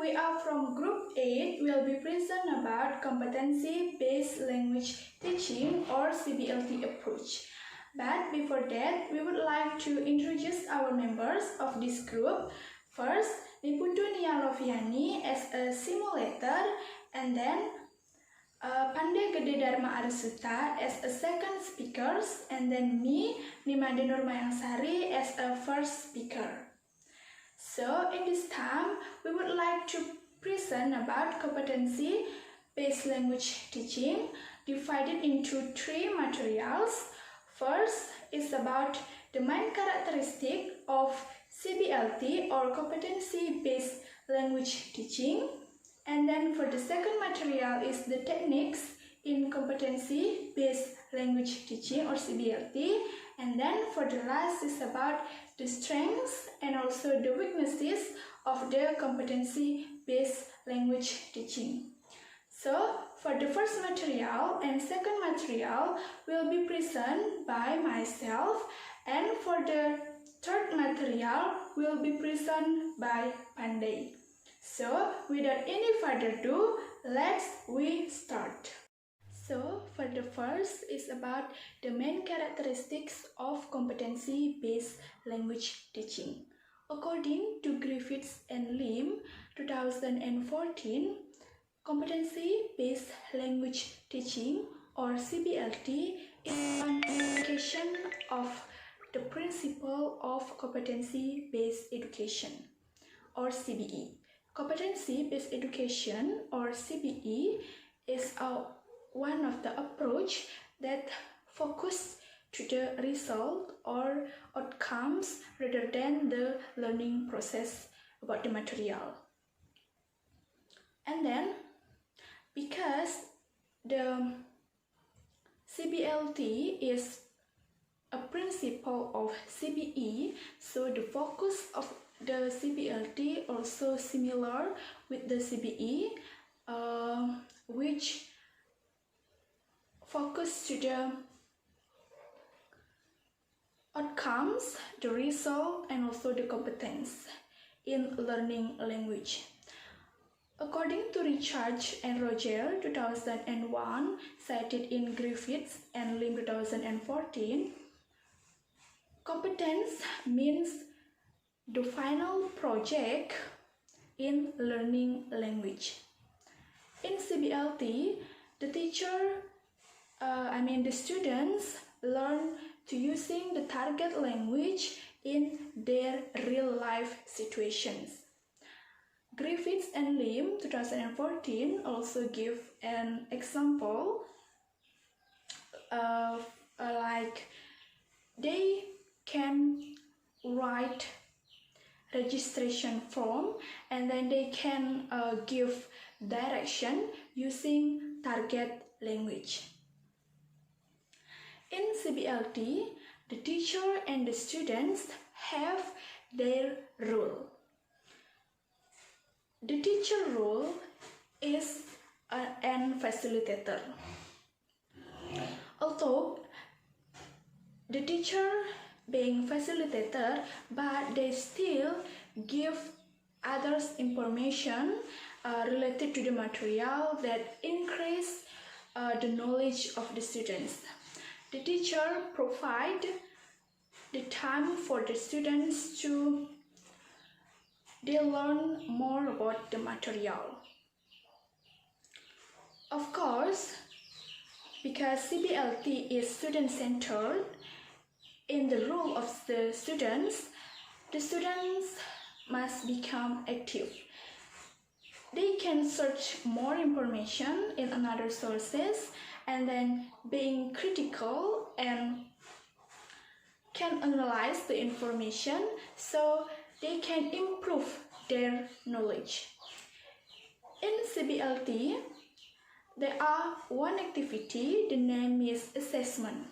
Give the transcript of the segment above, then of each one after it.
we are from Group 8, we will be present about Competency Based Language Teaching or CBLT approach. But before that, we would like to introduce our members of this group. First, Putu Loviyani as a simulator, and then Pande, Gede, Darma, Arisuta as a second speaker, and then me, Nurmayang, Sari as a first speaker. So in this time, we would like to present about competency-based language teaching divided into 3 materials. First is about the main characteristic of CBLT or competency-based language teaching. And then for the second material is the techniques in competency-based language teaching or CBLT. And then for the last is about the strengths and also the weaknesses of the competency-based language teaching. So for the first material and second material will be presented by myself, and for the third material will be presented by Pande. So without any further ado, let's start. So for the first is about the main characteristics of competency-based language teaching. According to Griffiths and Lim 2014, competency-based language teaching or CBLT is an application of the principle of competency-based education or CBE. Competency-based education or CBE is one of the approach that focus to the result or outcomes rather than the learning process about the material. And then because the CBLT is a principle of CBE, so the focus of the CBLT also similar with the CBE, which focus to the outcomes, the result, and also the competence in learning language. According to Richard and Roger 2001, cited in Griffiths and Lim 2014, competence means the final project in learning language. In CBLT, the students learn to using the target language in their real life situations. Griffiths and Lim 2014 also give an example like they can write registration form and then they can give direction using target language. In CBLT, the teacher and the students have their role. The teacher role is an facilitator. Although the teacher being facilitator, but they still give others information related to the material that increase the knowledge of the students. The teacher provide the time for the students to learn more about the material. Of course, because CBLT is student-centered, in the role of the students must become active. They can search more information in another sources and then being critical and can analyze the information so they can improve their knowledge. In CBLT, there are one activity, the name is assessment.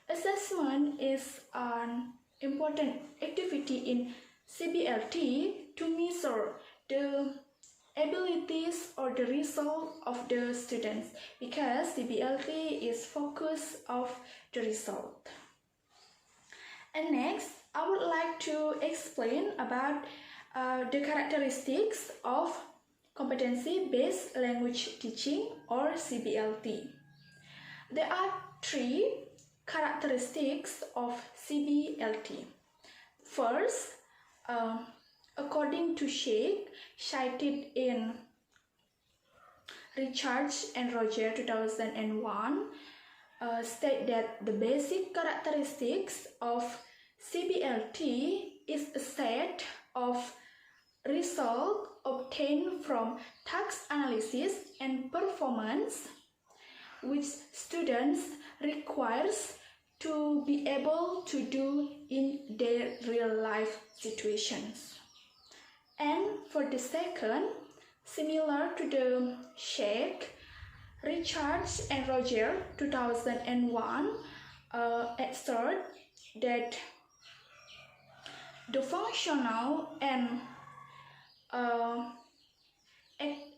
Assessment is an important activity in CBLT to measure the abilities or the result of the students, because CBLT is focused of the result. And next, I would like to explain about the characteristics of Competency Based Language Teaching or CBLT. There are 3 characteristics of CBLT. First, according to Sheikh, cited in Richard and Roger 2001, state that the basic characteristics of CBLT is a set of results obtained from task analysis and performance which students requires to be able to do in their real life situations. And for the second, similar to the Sheikh, Richard and Roger 2001 assert that the functional and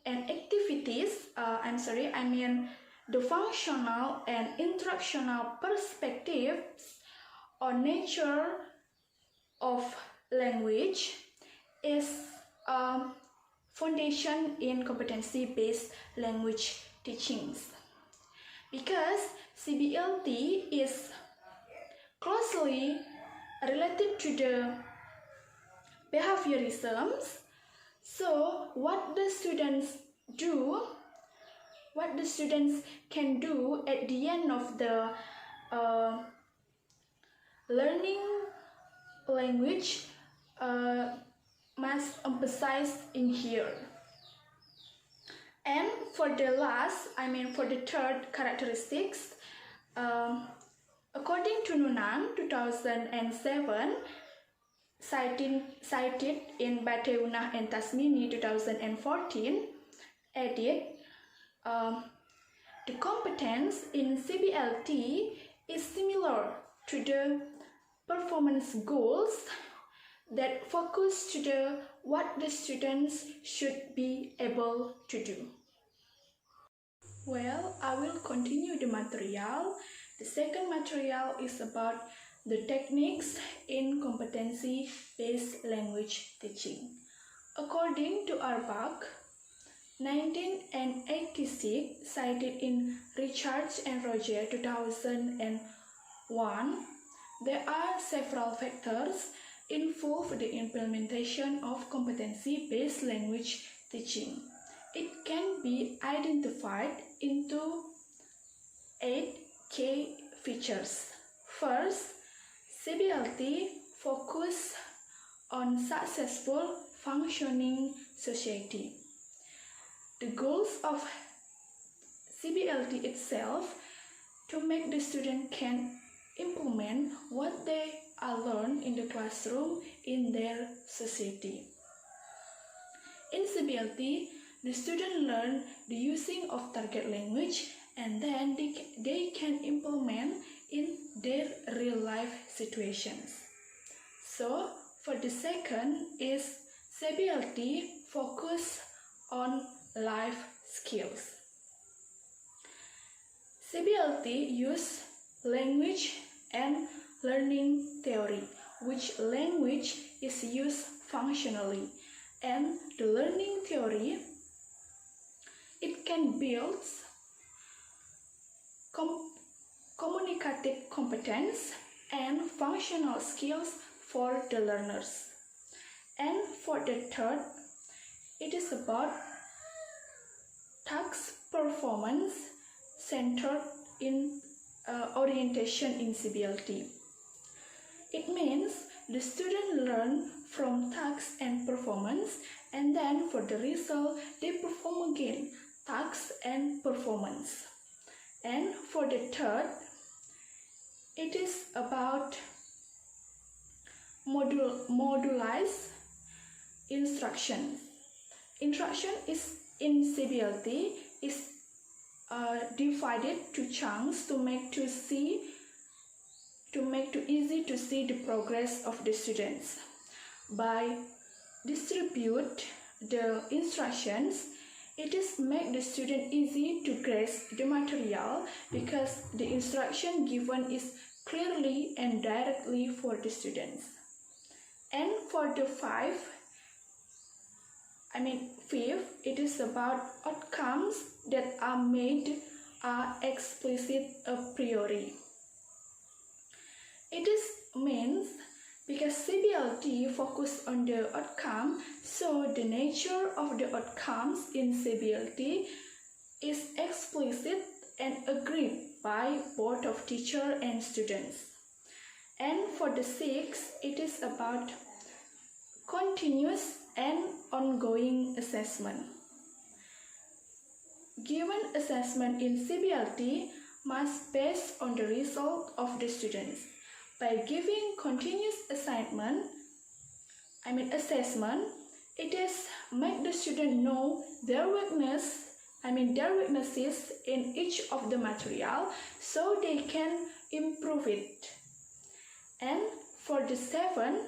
activities, the functional and instructional perspectives on nature of language is a foundation in competency-based language teachings. Because CBLT is closely related to the behaviorisms, so what the students can do at the end of the learning language must emphasize in here. And for the third characteristics, according to Nunang 2007, cited in Bateunah and Tasmini 2014, added, the competence in CBLT is similar to the performance goals that focus to what the students should be able to do. Well, I will continue the material. The second material is about the techniques in competency-based language teaching. According to Arbach, 1986, cited in Richard and Roger 2001, there are several factors involved in the implementation of competency-based language teaching. It can be identified into 8 key features. First, CBLT focus on successful functioning society. The goals of CBLT itself to make the student can implement what they are learned in the classroom in their society. In CBLT, the student learn the using of target language and then they can implement in their real life situations. So, for the second is CBLT focus on life skills. CBLT use language and learning theory, which language is used functionally, and the learning theory, it can build communicative competence and functional skills for the learners. And for the third, it is about task performance centered in orientation in CBLT. It means the student learn from tasks and performance, and then for the result they perform again tasks and performance. And for the third, it is about modularized instruction. Instruction is in CBLT is divided to chunks to make easy to see the progress of the students. By distribute the instructions, it is make the student easy to grasp the material because the instruction given is clearly and directly for the students. And for the 5, Fifth, it is about outcomes that are made explicit a priori. It is means because CBLT focus on the outcome, so the nature of the outcomes in CBLT is explicit and agreed by both of teacher and students. And for the sixth, it is about continuous and ongoing assessment. Given assessment in CBLT must based on the result of the students. By giving continuous assessment, it is make the student know their weaknesses in each of the material so they can improve it. And for the seventh,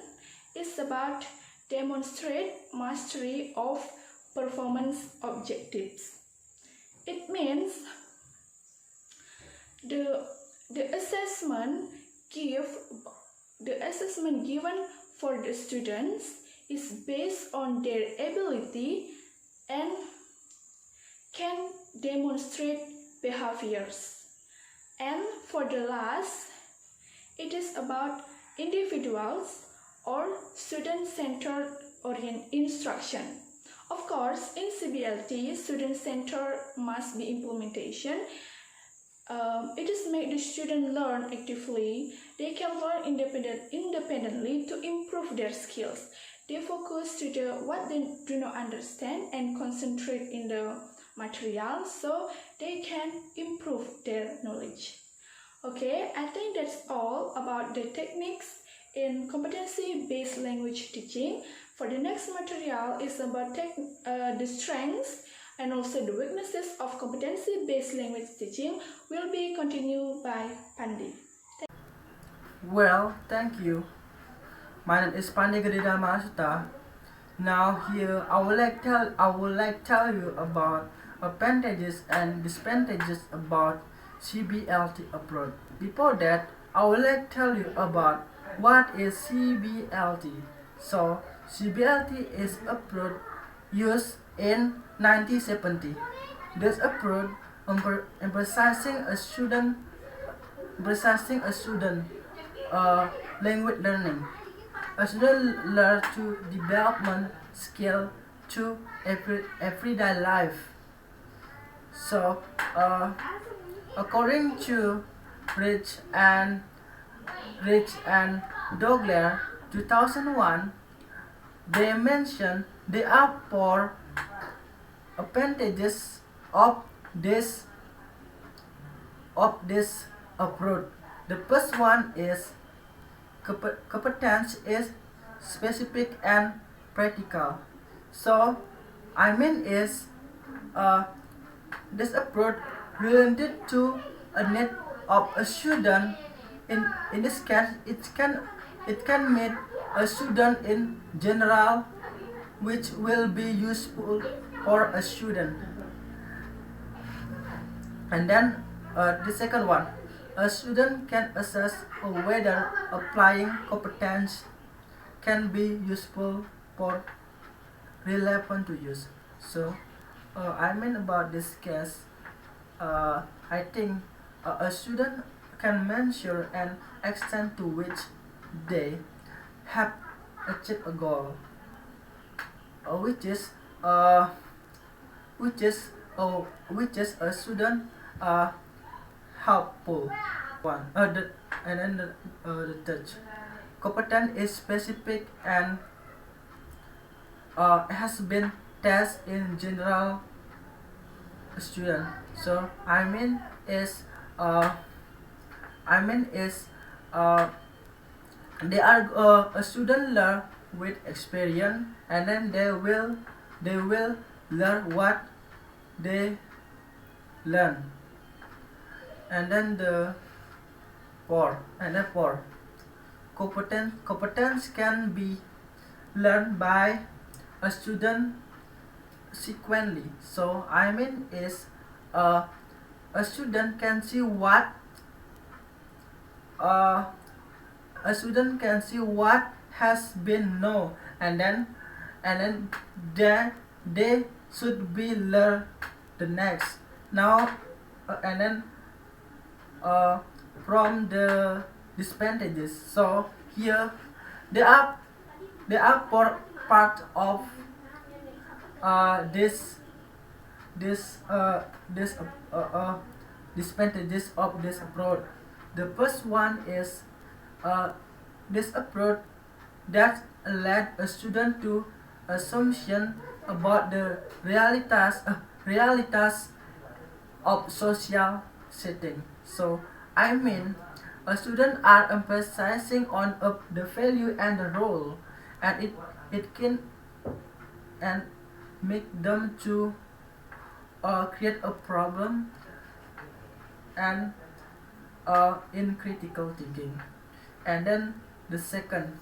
it's about demonstrate mastery of performance objectives. It means the assessment given for the students is based on their ability and can demonstrate behaviors. And for the last, it is about individuals or student-centered instruction. Of course, in CBLT, student-centered must be implementation. It is make the student learn actively. They can learn independently to improve their skills. They focus to what they do not understand and concentrate in the material so they can improve their knowledge. Okay, I think that's all about the techniques in competency-based language teaching. For the next material is about the strengths and also the weaknesses of competency-based language teaching will be continued by Pande. Well, thank you. My name is Pande Gede Arisuta. Now here I would like tell you about advantages and disadvantages about CBLT approach. Before that, I would like tell you about what is CBLT. So CBLT is approach used in 1970. This approach emphasizing a student language learning. A student learn to development skill to everyday life. So, according to Rich and Dogler 2001, they mentioned there are 4 advantages of this approach. The first one is competence is specific and practical. So is this approach related to a need of a student. In this case, it can meet a student in general, which will be useful for a student. And then the second one, a student can assess whether applying competence can be useful for relevant to use. So about this case, I think a student can measure an extent to which they have achieved a goal, which is a student helpful one. The third, competence is specific and has been tested in general student. So they are a student learn with experience, and then they will learn what they learn. And then the four competence can be learned by a student sequentially. So a student can see what has been known, and then they should be learn the next. Now and then from the disadvantages. So here they are part of this this this disadvantages of this approach. The first one is this approach that led a student to assumption about the realities of social setting. So I mean, a student are emphasizing on the value and the role, and it can and make them to create a problem and in critical thinking. And then the second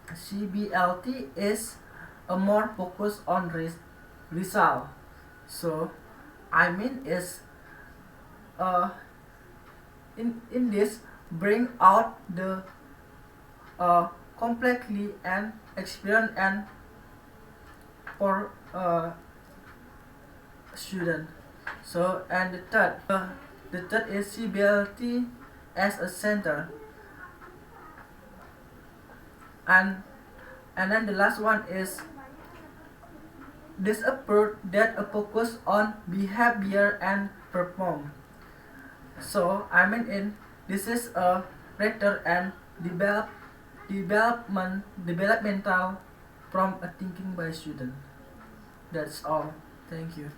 CBLT is a more focus on result. So I mean is in this bring out the completely and experience and for student. So and the third is CBLT as a center, and then the last one is this approach that focus on behavior and perform. So I mean in this is a rather and developmental from a thinking by student. That's all. Thank you.